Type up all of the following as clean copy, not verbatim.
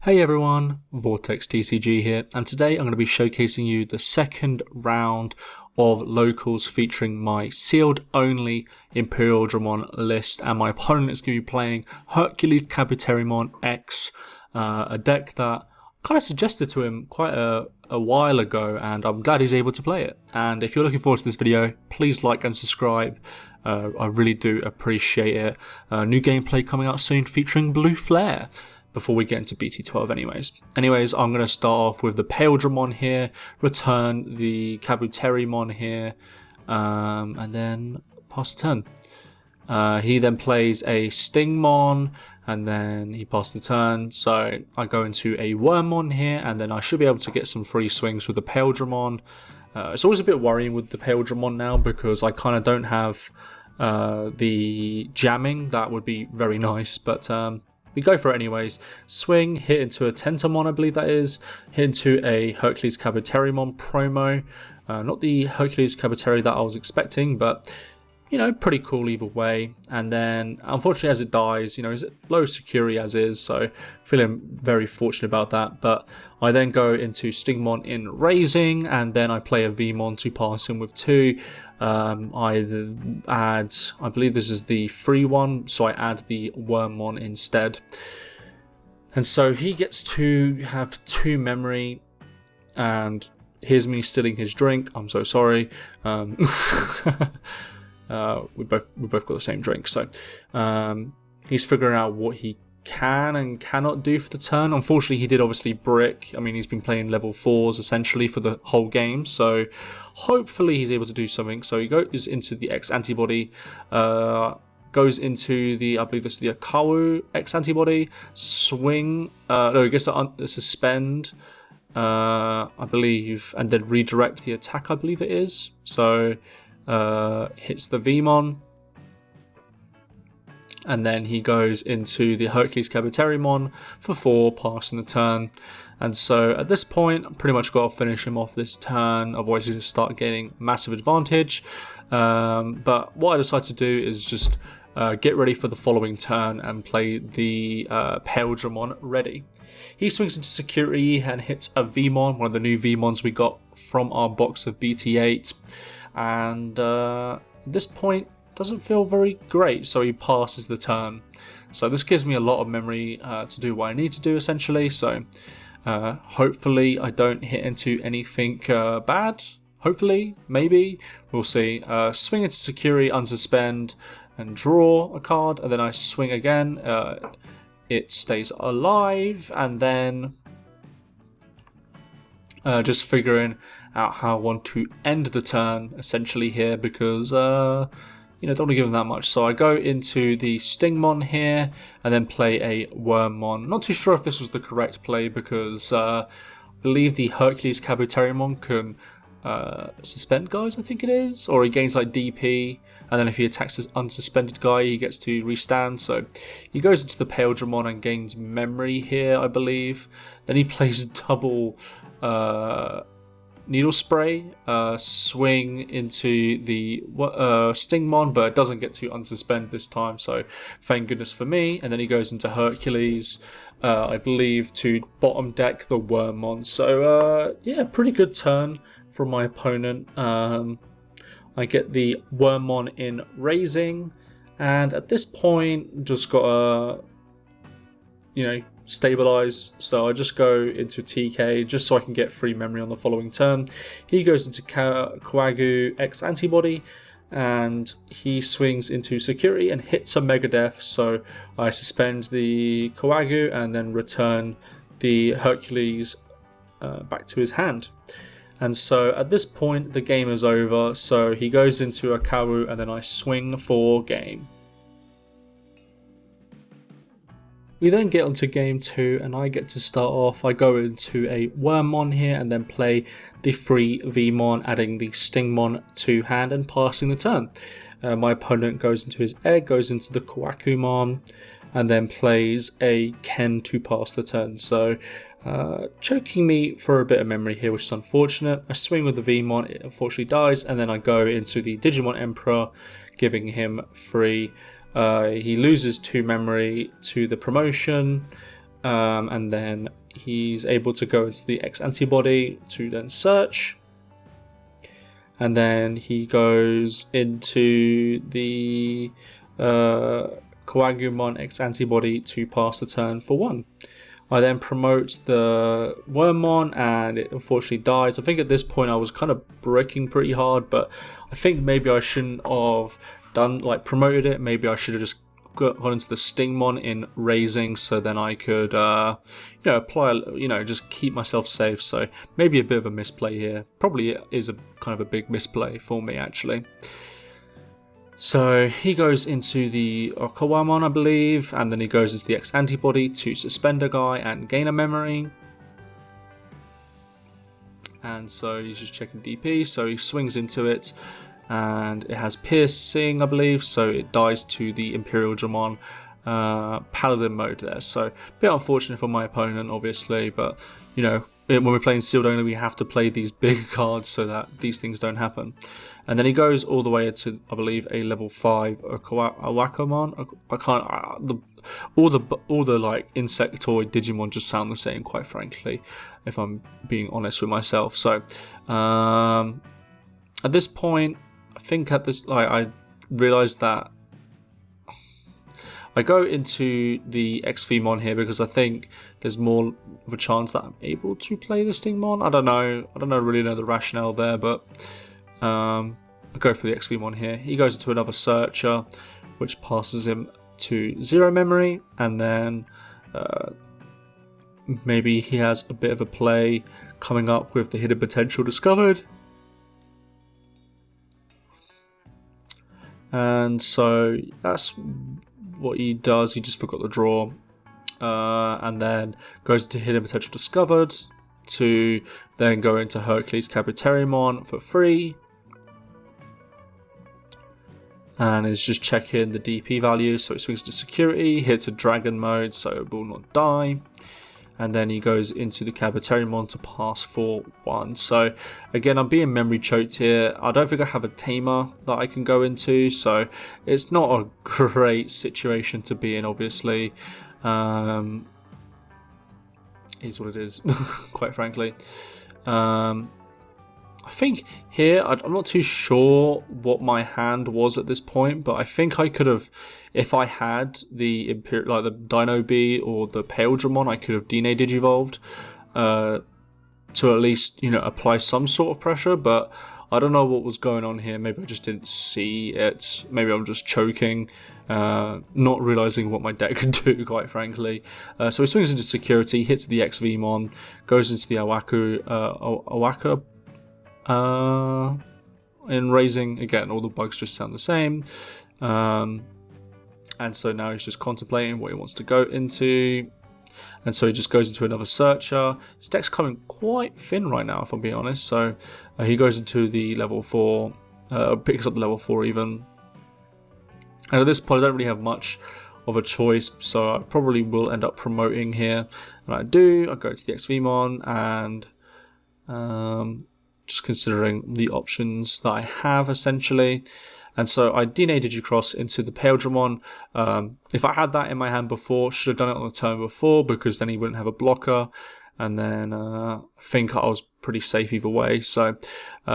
Hey everyone, VortexTCG here, and today I'm going to be showcasing you the second round of locals featuring my sealed only Imperialdramon list, and my opponent is going to be playing HerculesKabuterimon X, a deck that kind of suggested to him quite a while ago, and I'm glad he's able to play it. And if you're looking forward to this video, please like and subscribe. I really do appreciate it. New gameplay coming out soon featuring Blue Flare. Before we get into BT12 anyways, I'm going to start off with the Imperialdramon here, return the Kabuterimon here, and then pass the turn. He then plays a Stingmon, and then he passes the turn, so I go into a Wormmon here, and then I should be able to get some free swings with the Imperialdramon. It's always a bit worrying with the Imperialdramon now, because I kind of don't have the jamming. That would be very nice, but we go for it anyways. Swing, hit into a Tentamon, I believe that is. Hit into a HerculesKabuterimon promo. Not the HerculesKabuteri that I was expecting, but, you know, pretty cool either way. And then, unfortunately, as it dies, you know, it's low security as is, so feeling very fortunate about that. But I then go into Stingmon in Raising, and then I play a Vmon to pass him with 2. I add, I believe this is the free one, so I add the Wormmon instead. And so he gets to have 2 memory, and here's me stealing his drink. I'm so sorry. We both got the same drink, so he's figuring out what he can and cannot do for the turn. Unfortunately, he did obviously brick. I mean, he's been playing level 4s essentially for the whole game, so hopefully he's able to do something. So he goes into the X antibody, goes into the, I believe this is the Akawu X antibody, swing, no, he gets to suspend, I believe, and then redirect the attack, I believe it is. So hits the Vmon, and then he goes into the HerculesKabuterimon for 4, passing the turn. And so at this point, I've pretty much got to finish him off this turn, otherwise he's going to start getting massive advantage. But what I decided to do is just get ready for the following turn and play the Imperialdramon ready. He swings into security and hits a Vmon, one of the new Vmons we got from our box of BT8. And at this point, doesn't feel very great, so he passes the turn. So this gives me a lot of memory to do what I need to do essentially. So hopefully I don't hit into anything bad. Hopefully, maybe, we'll see. Swing into security, unsuspend, and draw a card, and then I swing again. It stays alive, and then just figuring out how I want to end the turn essentially here, because you know, don't want to give him that much. So I go into the Stingmon here and then play a Wormmon. Not too sure if this was the correct play, because I believe the HerculesKabuterimon can suspend guys, I think it is, or he gains like DP, and then if he attacks this unsuspended guy, he gets to restand. So he goes into the Imperialdramon and gains memory here, I believe. Then he plays double Needle Spray, swing into the Stingmon, but it doesn't get to unsuspend this time, so thank goodness for me. And then he goes into Hercules, I believe, to bottom deck the Wormmon. So yeah, pretty good turn from my opponent. I get the Wormmon in Raising, and at this point just gotta, you know, stabilize. So I just go into TK just so I can get free memory on the following turn. He goes into Kawagu X antibody, and he swings into security and hits a Megadeth. So I suspend the Kawagu and then return the Hercules back to his hand. And so at this point the game is over, so he goes into a Kawu and then I swing for game. We then get onto game 2, and I get to start off. I go into a Wormmon here and then play the free Vmon, adding the Stingmon to hand and passing the turn. My opponent goes into his egg, goes into the Kawakumon, and then plays a Ken to pass the turn. So choking me for a bit of memory here, which is unfortunate. I swing with the Vmon, it unfortunately dies, and then I go into the Digimon Emperor, giving him free. He loses 2 memory to the promotion, and then he's able to go into the X antibody to then search, and then he goes into the Coagumon X antibody to pass the turn for 1. I then promote the Wormmon, and it unfortunately dies. I think at this point I was kind of bricking pretty hard, but I think maybe I shouldn't have promoted it. Maybe I should have just gone into the Stingmon in raising, so then I could apply, just keep myself safe. So maybe a bit of a misplay here. Probably it is a kind of a big misplay for me, actually. So he goes into the Okawamon, I believe, and then he goes into the X antibody to suspend a guy and gain a memory. And so he's just checking DP, so he swings into it, and it has piercing, I believe, so it dies to the Imperialdramon Paladin mode there. So a bit unfortunate for my opponent, obviously, but when we're playing sealed only, we have to play these big cards so that these things don't happen. And then he goes all the way to, I believe, a level 5 Awakomon. I can't. All the like insectoid Digimon just sound the same, quite frankly, if I'm being honest with myself. So at this point, I think I realised that I go into the XVmon here because I think there's more of a chance that I'm able to play the Stingmon. I don't really know the rationale there, but I go for the XVmon here. He goes into another searcher, which passes him to 0 memory, and then maybe he has a bit of a play coming up with the hidden potential discovered. And so that's what he does. He just forgot the draw, and then goes into hidden potential discovered to then go into HerculesKabuterimon for free, and is just checking the DP value. So it swings to security, hits a dragon mode, so it will not die. And then he goes into the Kabuterimon to pass for 1. So again, I'm being memory choked here. I don't think I have a tamer that I can go into, so it's not a great situation to be in, obviously. Is what it is, quite frankly. I think here, I'm not too sure what my hand was at this point, but I think I could have, if I had the the Dino B or the Imperialdramon, I could have DNA Digivolved to at least, apply some sort of pressure, but I don't know what was going on here. Maybe I just didn't see it. Maybe I'm just choking, not realizing what my deck could do, quite frankly. So he swings into security, hits the XVmon, goes into the Awaka. In raising, again, all the bugs just sound the same. And so now he's just contemplating what he wants to go into. And so he just goes into another searcher. His deck's coming quite thin right now, if I'm being honest. So he goes into the level 4, picks up the level 4 even. And at this point, I don't really have much of a choice, so I probably will end up promoting here. And I go to the XVmon, and just considering the options that I have, essentially. And so I DNA Digicross into the Imperialdramon. If I had that in my hand before, should have done it on the turn before, because then he wouldn't have a blocker. And then I think I was pretty safe either way. So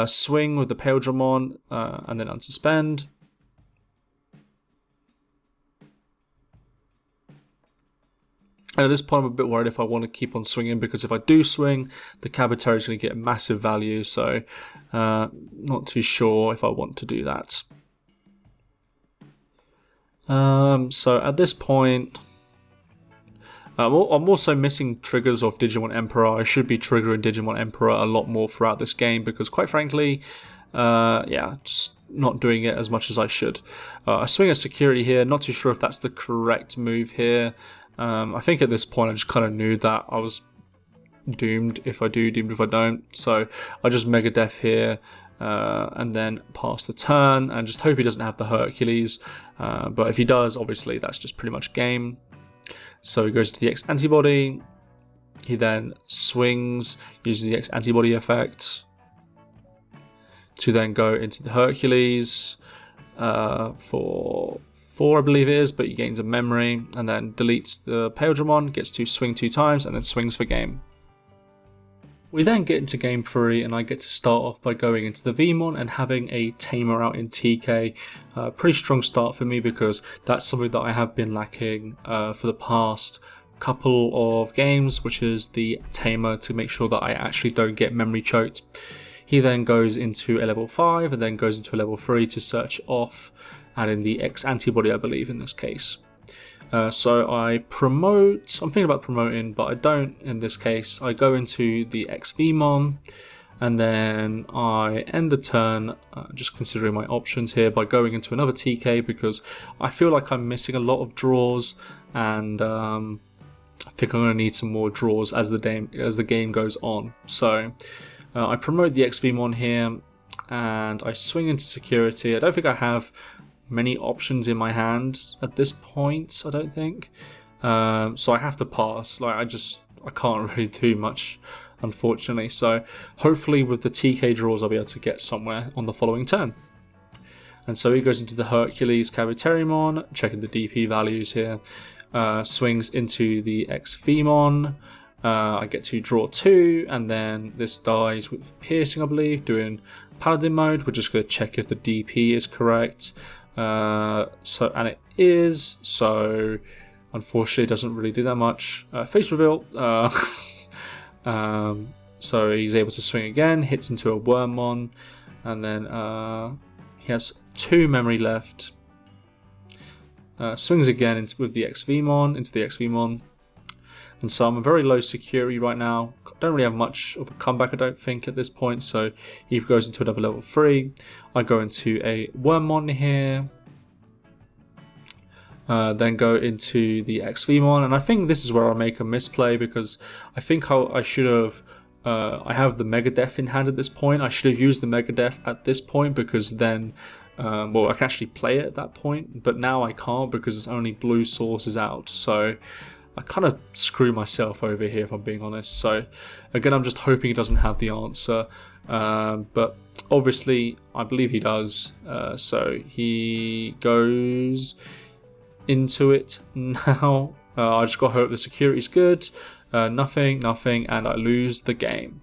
swing with the Imperialdramon, and then unsuspend. And at this point, I'm a bit worried if I want to keep on swinging, because if I do swing, the Kabuteri is going to get a massive value. So not too sure if I want to do that. So at this point, I'm also missing triggers of Digimon Emperor. I should be triggering Digimon Emperor a lot more throughout this game, because quite frankly, just not doing it as much as I should. I swing a security here, not too sure if that's the correct move here. I think at this point I just kind of knew that I was doomed if I do, doomed if I don't. So I just Mega Def here, and then pass the turn, and just hope he doesn't have the Hercules. But if he does, obviously that's just pretty much game. So he goes to the X antibody. He then swings, uses the X antibody effect to then go into the Hercules for 4, I believe it is, but he gains a memory and then deletes the Imperialdramon, gets to swing 2 times and then swings for game. We then get into game 3 and I get to start off by going into the Vmon and having a Tamer out in TK. Pretty strong start for me because that's something that I have been lacking for the past couple of games, which is the Tamer, to make sure that I actually don't get memory choked. He then goes into a level 5 and then goes into a level 3 to search off, adding the X antibody, I believe, in this case. So I promote, I'm thinking about promoting, but I don't in this case. I go into the XVmon and then I end the turn, just considering my options here, by going into another TK because I feel like I'm missing a lot of draws, and I think I'm going to need some more draws as the game goes on. So I promote the XVmon here and I swing into security. I don't think I have many options in my hand at this point, I don't think, so I have to pass. Like I can't really do much, unfortunately, so hopefully with the TK draws I'll be able to get somewhere on the following turn. And so he goes into the HerculesKabuterimon, checking the DP values here, swings into the XVmon. I get to draw 2 and then this dies with piercing, I believe, doing paladin mode. We're just going to check if the DP is correct. And it is, so unfortunately it doesn't really do that much. Face reveal, so he's able to swing again, hits into a Wormmon, and then he has 2 memory left. Swings again with the XVmon, into the XVmon, and so I'm a very low security right now. Don't really have much of a comeback, I don't think, at this point, so he goes into another level 3. I go into a Wormmon here, then go into the XVmon, and I think this is where I make a misplay because I think I should have, I have the Megadeth in hand at this point. I should have used the Megadeth at this point because then, well, I can actually play it at that point, but now I can't because it's only blue sources out, so I kind of screw myself over here if I'm being honest. So again, I'm just hoping he doesn't have the answer, but obviously I believe he does. So he goes into it now. I just got to hope the security's good. Nothing, and I lose the game.